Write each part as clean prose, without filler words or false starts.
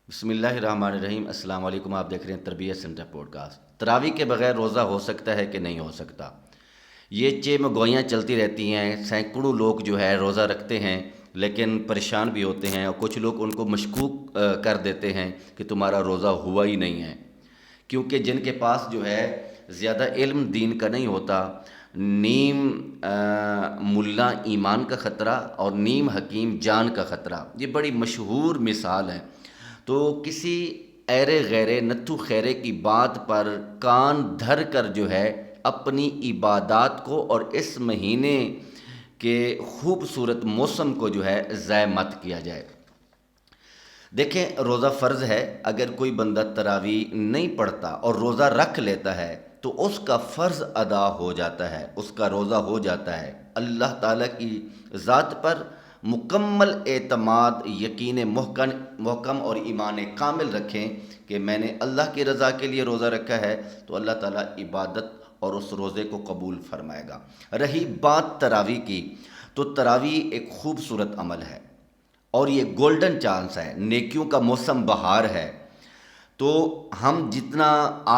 بسم اللہ الرحمن الرحیم۔ السلام علیکم، آپ دیکھ رہے ہیں تربیت سینٹر پوڈ کاسٹ۔ تراویح کے بغیر روزہ ہو سکتا ہے کہ نہیں ہو سکتا؟ یہ چیمگوئیاں چلتی رہتی ہیں، سینکڑوں لوگ جو ہے روزہ رکھتے ہیں لیکن پریشان بھی ہوتے ہیں، اور کچھ لوگ ان کو مشکوک کر دیتے ہیں کہ تمہارا روزہ ہوا ہی نہیں ہے، کیونکہ جن کے پاس جو ہے زیادہ علم دین کا نہیں ہوتا، نیم ملا ایمان کا خطرہ اور نیم حکیم جان کا خطرہ، یہ بڑی مشہور مثال ہے۔ تو کسی ایرے غیرے نتھو خیرے کی بات پر کان دھر کر جو ہے اپنی عبادات کو اور اس مہینے کے خوبصورت موسم کو جو ہے ضائع مت کیا جائے۔ دیکھیں، روزہ فرض ہے۔ اگر کوئی بندہ تراویح نہیں پڑھتا اور روزہ رکھ لیتا ہے تو اس کا فرض ادا ہو جاتا ہے، اس کا روزہ ہو جاتا ہے۔ اللہ تعالیٰ کی ذات پر مکمل اعتماد، یقین محکم اور ایمان کامل رکھیں کہ میں نے اللہ کی رضا کے لیے روزہ رکھا ہے تو اللہ تعالیٰ عبادت اور اس روزے کو قبول فرمائے گا۔ رہی بات تراویح کی، تو تراویح ایک خوبصورت عمل ہے اور یہ گولڈن چانس ہے، نیکیوں کا موسم بہار ہے۔ تو ہم جتنا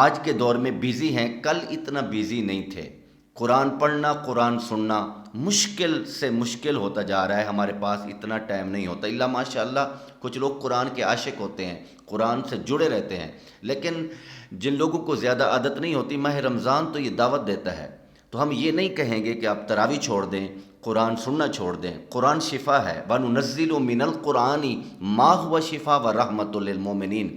آج کے دور میں بیزی ہیں، کل اتنا بیزی نہیں تھے۔ قرآن پڑھنا، قرآن سننا مشکل سے مشکل ہوتا جا رہا ہے، ہمارے پاس اتنا ٹائم نہیں ہوتا۔ اللہ ماشاء اللہ کچھ لوگ قرآن کے عاشق ہوتے ہیں، قرآن سے جڑے رہتے ہیں، لیکن جن لوگوں کو زیادہ عادت نہیں ہوتی، ماہ رمضان تو یہ دعوت دیتا ہے۔ تو ہم یہ نہیں کہیں گے کہ آپ تراویح چھوڑ دیں، قرآن سننا چھوڑ دیں۔ قرآن شفا ہے، وَنُنَزِّلُ مِنَ الْقُرْآنِ مَا هُوَ شِفَاءٌ وَرَحْمَةٌ لِّلْمُؤْمِنِينَ۔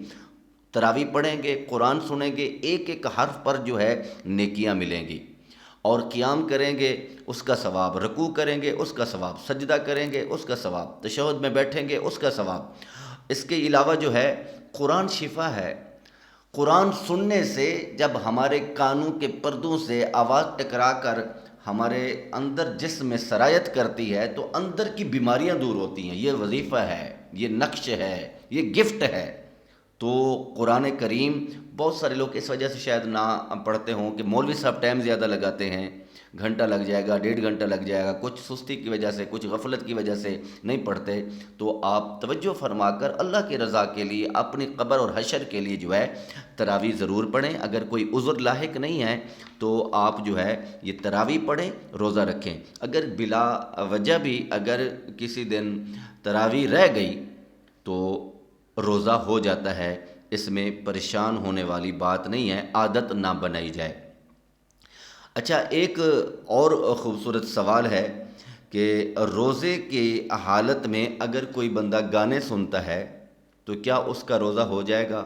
تراویح پڑھیں گے، قرآن سنیں گے، ایک ایک حرف پر جو ہے نیکیاں ملیں گی، اور قیام کریں گے اس کا ثواب، رکوع کریں گے اس کا ثواب، سجدہ کریں گے اس کا ثواب، تشہد میں بیٹھیں گے اس کا ثواب۔ اس کے علاوہ جو ہے قرآن شفا ہے۔ قرآن سننے سے جب ہمارے کانوں کے پردوں سے آواز ٹکرا کر ہمارے اندر جسم میں سرایت کرتی ہے تو اندر کی بیماریاں دور ہوتی ہیں۔ یہ وظیفہ ہے، یہ نقش ہے، یہ گفٹ ہے۔ تو قرآن کریم بہت سارے لوگ اس وجہ سے شاید نہ پڑھتے ہوں کہ مولوی صاحب ٹائم زیادہ لگاتے ہیں، گھنٹہ لگ جائے گا، 1.5 گھنٹہ لگ جائے گا، کچھ سستی کی وجہ سے، کچھ غفلت کی وجہ سے نہیں پڑھتے۔ تو آپ توجہ فرما کر اللہ کی رضا کے لیے، اپنی قبر اور حشر کے لیے جو ہے تراویح ضرور پڑھیں۔ اگر کوئی عذر لاحق نہیں ہے تو آپ جو ہے یہ تراویح پڑھیں، روزہ رکھیں۔ اگر بلا وجہ بھی اگر کسی دن تراویح رہ گئی تو روزہ ہو جاتا ہے، اس میں پریشان ہونے والی بات نہیں ہے، عادت نہ بنائی جائے۔ اچھا، ایک اور خوبصورت سوال ہے کہ روزے کی حالت میں اگر کوئی بندہ گانے سنتا ہے تو کیا اس کا روزہ ہو جائے گا؟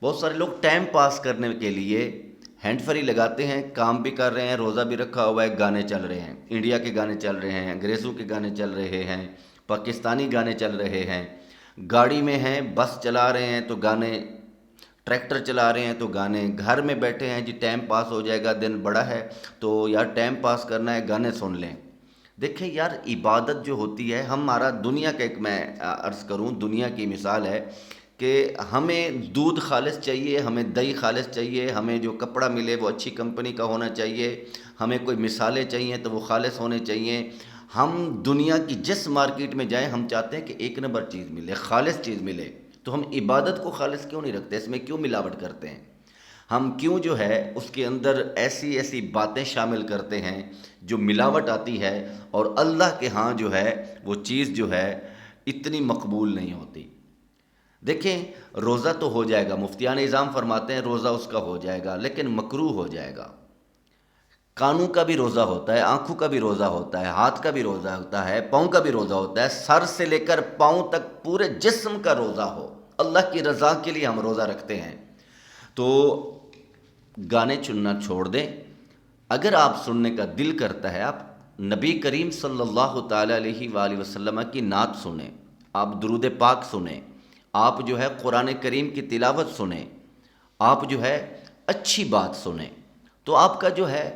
بہت سارے لوگ ٹائم پاس کرنے کے لیے ہینڈ فری لگاتے ہیں، کام بھی کر رہے ہیں، روزہ بھی رکھا ہوا ہے، گانے چل رہے ہیں، انڈیا کے گانے چل رہے ہیں، انگریزوں کے گانے چل رہے ہیں، پاکستانی گانے چل رہے ہیں، گاڑی میں ہیں، بس چلا رہے ہیں تو گانے، ٹریکٹر چلا رہے ہیں تو گانے، گھر میں بیٹھے ہیں جی ٹائم پاس ہو جائے گا، دن بڑا ہے تو یار ٹائم پاس کرنا ہے، گانے سن لیں۔ دیکھیں یار، عبادت جو ہوتی ہے، ہمارا دنیا کا، ایک میں عرض کروں دنیا کی مثال ہے کہ ہمیں دودھ خالص چاہیے، ہمیں دہی خالص چاہیے، ہمیں جو کپڑا ملے وہ اچھی کمپنی کا ہونا چاہیے، ہمیں کوئی مثالیں چاہیے تو وہ خالص ہونے چاہیے۔ ہم دنیا کی جس مارکیٹ میں جائیں، ہم چاہتے ہیں کہ ایک نمبر چیز ملے، خالص چیز ملے، تو ہم عبادت کو خالص کیوں نہیں رکھتے؟ اس میں کیوں ملاوٹ کرتے ہیں؟ ہم کیوں جو ہے اس کے اندر ایسی ایسی باتیں شامل کرتے ہیں جو ملاوٹ آتی ہے، اور اللہ کے ہاں جو ہے وہ چیز جو ہے اتنی مقبول نہیں ہوتی۔ دیکھیں، روزہ تو ہو جائے گا، مفتیان اعظام فرماتے ہیں روزہ اس کا ہو جائے گا، لیکن مکروہ ہو جائے گا۔ کانوں کا بھی روزہ ہوتا ہے، آنکھوں کا بھی روزہ ہوتا ہے، ہاتھ کا بھی روزہ ہوتا ہے، پاؤں کا بھی روزہ ہوتا ہے، سر سے لے کر پاؤں تک پورے جسم کا روزہ ہو۔ اللہ کی رضا کے لیے ہم روزہ رکھتے ہیں، تو گانے چننا چھوڑ دیں۔ اگر آپ سننے کا دل کرتا ہے، آپ نبی کریم صلی اللہ تعالیٰ علیہ وآلہ وسلم کی نعت سنیں، آپ درود پاک سنیں، آپ جو ہے قرآن کریم کی تلاوت سنیں، آپ جو ہے اچھی بات سنیں، تو آپ کا جو ہے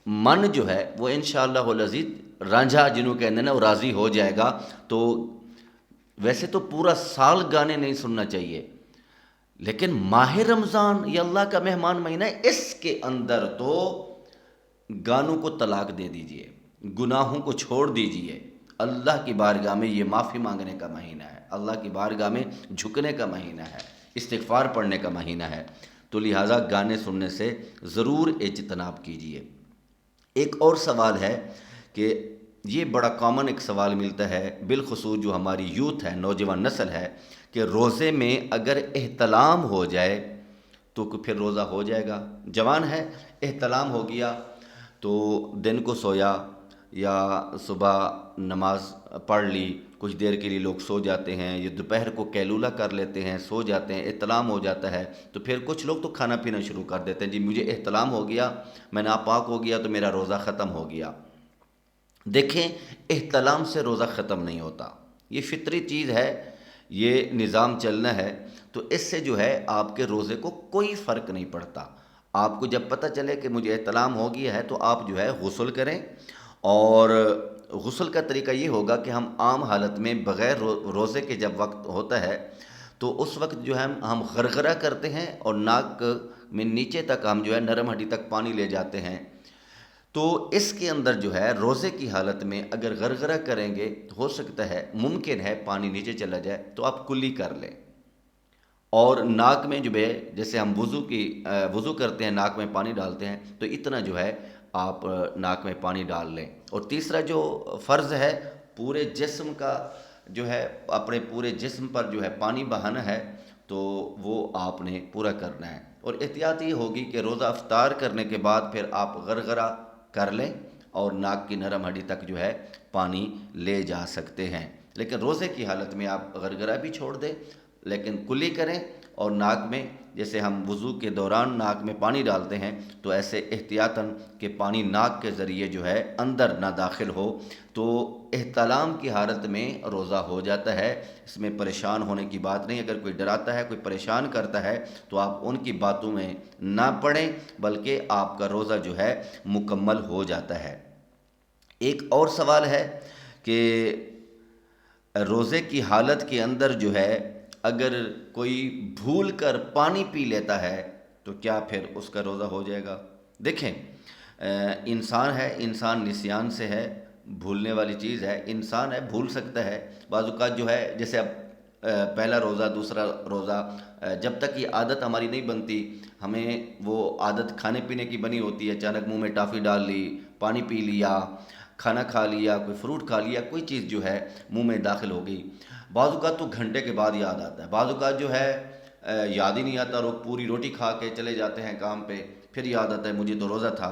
من جو ہے وہ انشاءاللہ العزیز رانجھا جنہوں کہتے ہیں نا، وہ راضی ہو جائے گا۔ تو ویسے تو پورا سال گانے نہیں سننا چاہیے، لیکن ماہ رمضان یہ اللہ کا مہمان مہینہ ہے، اس کے اندر تو گانوں کو طلاق دے دیجئے، گناہوں کو چھوڑ دیجئے، اللہ کی بارگاہ میں یہ معافی مانگنے کا مہینہ ہے، اللہ کی بارگاہ میں جھکنے کا مہینہ ہے، استغفار پڑھنے کا مہینہ ہے، تو لہٰذا گانے سننے سے ضرور اجتناب کیجیے۔ ایک اور سوال ہے کہ یہ بڑا کامن ایک سوال ملتا ہے، بالخصوص جو ہماری یوتھ ہے، نوجوان نسل ہے، کہ روزے میں اگر احتلام ہو جائے تو پھر روزہ ہو جائے گا؟ جوان ہے، احتلام ہو گیا تو دن کو سویا یا صبح نماز پڑھ لی، کچھ دیر کے لیے لوگ سو جاتے ہیں، یا دوپہر کو قیلولہ کر لیتے ہیں، سو جاتے ہیں، احتلام ہو جاتا ہے، تو پھر کچھ لوگ تو کھانا پینا شروع کر دیتے ہیں، جی مجھے احتلام ہو گیا، میں ناپاک ہو گیا تو میرا روزہ ختم ہو گیا۔ دیکھیں، احتلام سے روزہ ختم نہیں ہوتا، یہ فطری چیز ہے، یہ نظام چلنا ہے، تو اس سے جو ہے آپ کے روزے کو کوئی فرق نہیں پڑتا۔ آپ کو جب پتہ چلے کہ مجھے احتلام ہو گیا ہے تو آپ جو ہے غسل کریں، اور غسل کا طریقہ یہ ہوگا کہ ہم عام حالت میں بغیر روزے کے جب وقت ہوتا ہے تو اس وقت جو ہے ہم غرغرہ کرتے ہیں، اور ناک میں نیچے تک ہم جو ہے نرم ہڈی تک پانی لے جاتے ہیں، تو اس کے اندر جو ہے روزے کی حالت میں اگر غرغرہ کریں گے تو ہو سکتا ہے، ممکن ہے پانی نیچے چلا جائے، تو آپ کلی کر لیں، اور ناک میں جو ہے جیسے ہم وضو کرتے ہیں، ناک میں پانی ڈالتے ہیں، تو اتنا جو ہے آپ ناک میں پانی ڈال لیں۔ اور تیسرا جو فرض ہے، پورے جسم کا جو ہے، اپنے پورے جسم پر جو ہے پانی بہانا ہے، تو وہ آپ نے پورا کرنا ہے۔ اور احتیاط یہ ہوگی کہ روزہ افطار کرنے کے بعد پھر آپ غرغرہ کر لیں، اور ناک کی نرم ہڈی تک جو ہے پانی لے جا سکتے ہیں، لیکن روزے کی حالت میں آپ غرغرہ بھی چھوڑ دیں، لیکن کلی کریں، اور ناک میں جیسے ہم وضو کے دوران ناک میں پانی ڈالتے ہیں تو ایسے احتیاطاً کہ پانی ناک کے ذریعے جو ہے اندر نہ داخل ہو، تو احتلام کی حالت میں روزہ ہو جاتا ہے۔ اس میں پریشان ہونے کی بات نہیں، اگر کوئی ڈراتا ہے، کوئی پریشان کرتا ہے تو آپ ان کی باتوں میں نہ پڑیں، بلکہ آپ کا روزہ جو ہے مکمل ہو جاتا ہے۔ ایک اور سوال ہے کہ روزے کی حالت کے اندر جو ہے اگر کوئی بھول کر پانی پی لیتا ہے تو کیا پھر اس کا روزہ ہو جائے گا؟ دیکھیں، انسان ہے، انسان نسیان سے ہے، بھولنے والی چیز ہے، انسان ہے، بھول سکتا ہے بعض اوقات جو ہے، جیسے اب پہلا روزہ، دوسرا روزہ، جب تک یہ عادت ہماری نہیں بنتی، ہمیں وہ عادت کھانے پینے کی بنی ہوتی ہے، اچانک منہ میں ٹافی ڈال لی، پانی پی لیا، کھانا کھا لیا، کوئی فروٹ کھا لیا، کوئی چیز جو ہے منہ میں داخل ہو گئی، بعض اوقات تو گھنٹے کے بعد یاد آتا ہے، بعض اوقات جو ہے یاد ہی نہیں آتا، لوگ پوری روٹی کھا کے چلے جاتے ہیں کام پہ، پھر یاد آتا ہے مجھے تو روزہ تھا۔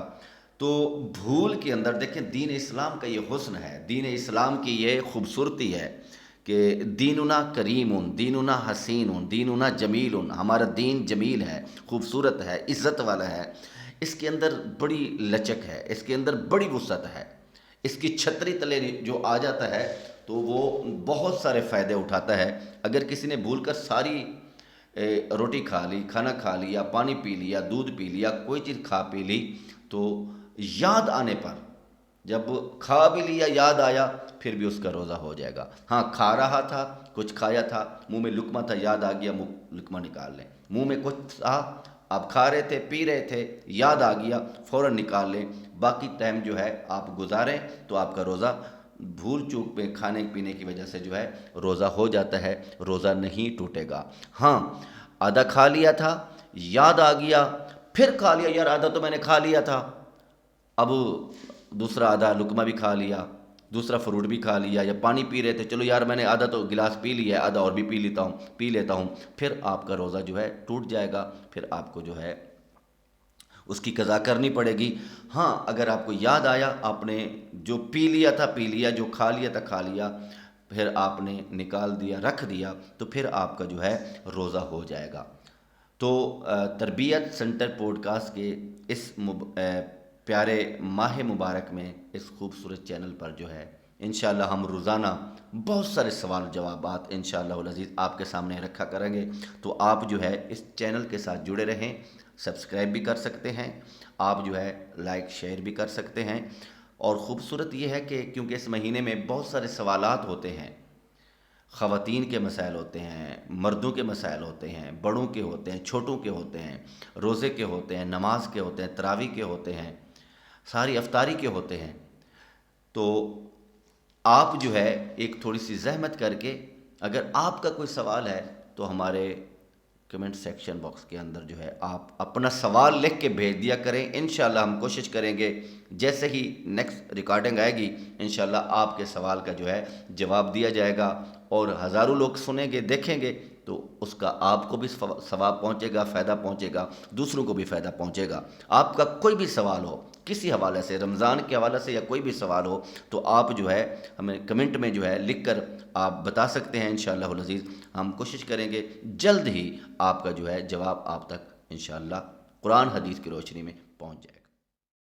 تو بھول کے اندر دیکھیں، دین اسلام کا یہ حسن ہے، دین اسلام کی یہ خوبصورتی ہے کہ دیننا کریم، دیننا حسین، دیننا جمیل، ہمارا دین جمیل ہے، خوبصورت ہے، عزت والا ہے، اس کے اندر بڑی لچک ہے، اس کے اندر بڑی وسعت ہے، اس کی چھتری تلے جو آ جاتا ہے تو وہ بہت سارے فائدے اٹھاتا ہے۔ اگر کسی نے بھول کر ساری روٹی کھا لی، کھانا کھا لیا، پانی پی لیا، دودھ پی لیا، کوئی چیز کھا پی لی، تو یاد آنے پر، جب کھا بھی لیا یاد آیا، پھر بھی اس کا روزہ ہو جائے گا۔ ہاں، کھا رہا تھا، کچھ کھایا تھا، منہ میں لقمہ تھا، یاد آ گیا، لقمہ نکال لیں، منہ میں کچھ تھا، آپ کھا رہے تھے، پی رہے تھے، یاد آ گیا، فوراً نکال لیں، باقی ٹائم جو ہے آپ گزاریں، تو آپ کا روزہ بھول چوک پہ کھانے پینے کی وجہ سے جو ہے روزہ ہو جاتا ہے، روزہ نہیں ٹوٹے گا۔ ہاں، آدھا کھا لیا تھا، یاد آ گیا، پھر کھا لیا، یار آدھا تو میں نے کھا لیا تھا، اب دوسرا آدھا لقمہ بھی کھا لیا، دوسرا فروٹ بھی کھا لیا، یا پانی پی رہے تھے، چلو یار میں نے آدھا تو گلاس پی لیا ہے، آدھا اور بھی پی لیتا ہوں، پھر آپ کا روزہ جو ہے ٹوٹ جائے گا، پھر آپ کو جو ہے اس کی قضا کرنی پڑے گی۔ ہاں، اگر آپ کو یاد آیا، آپ نے جو پی لیا تھا پی لیا، جو کھا لیا تھا کھا لیا، پھر آپ نے نکال دیا، رکھ دیا، تو پھر آپ کا جو ہے روزہ ہو جائے گا۔ تو تربیت سینٹر پوڈ کاسٹ کے اس پیارے ماہ مبارک میں، اس خوبصورت چینل پر جو ہے انشاءاللہ ہم روزانہ بہت سارے سوال جوابات انشاءاللہ العزیز آپ کے سامنے رکھا کریں گے، تو آپ جو ہے اس چینل کے ساتھ جڑے رہیں، سبسکرائب بھی کر سکتے ہیں، آپ جو ہے لائک شیئر بھی کر سکتے ہیں۔ اور خوبصورت یہ ہے کہ کیونکہ اس مہینے میں بہت سارے سوالات ہوتے ہیں، خواتین کے مسائل ہوتے ہیں، مردوں کے مسائل ہوتے ہیں، بڑوں کے ہوتے ہیں، چھوٹوں کے ہوتے ہیں، روزے کے ہوتے ہیں، نماز کے ہوتے ہیں، تراویح کے ہوتے ہیں، ساری افطاری کے ہوتے ہیں، تو آپ جو ہے ایک تھوڑی سی زحمت کر کے اگر آپ کا کوئی سوال ہے تو ہمارے کمنٹ سیکشن باکس کے اندر جو ہے آپ اپنا سوال لکھ کے بھیج دیا کریں. انشاءاللہ ہم کوشش کریں گے جیسے ہی نیکسٹ ریکارڈنگ آئے گی انشاءاللہ آپ کے سوال کا جو ہے جواب دیا جائے گا. اور ہزاروں لوگ سنیں گے دیکھیں گے تو اس کا آپ کو بھی ثواب پہنچے گا، فائدہ پہنچے گا، دوسروں کو بھی فائدہ پہنچے گا. آپ کا کوئی بھی سوال ہو کسی حوالے سے، رمضان کے حوالے سے یا کوئی بھی سوال ہو تو آپ جو ہے ہمیں کمنٹ میں جو ہے لکھ کر آپ بتا سکتے ہیں. انشاءاللہ العزیز ہم کوشش کریں گے جلد ہی آپ کا جو ہے جواب آپ تک انشاءاللہ قرآن حدیث کی روشنی میں پہنچ جائے.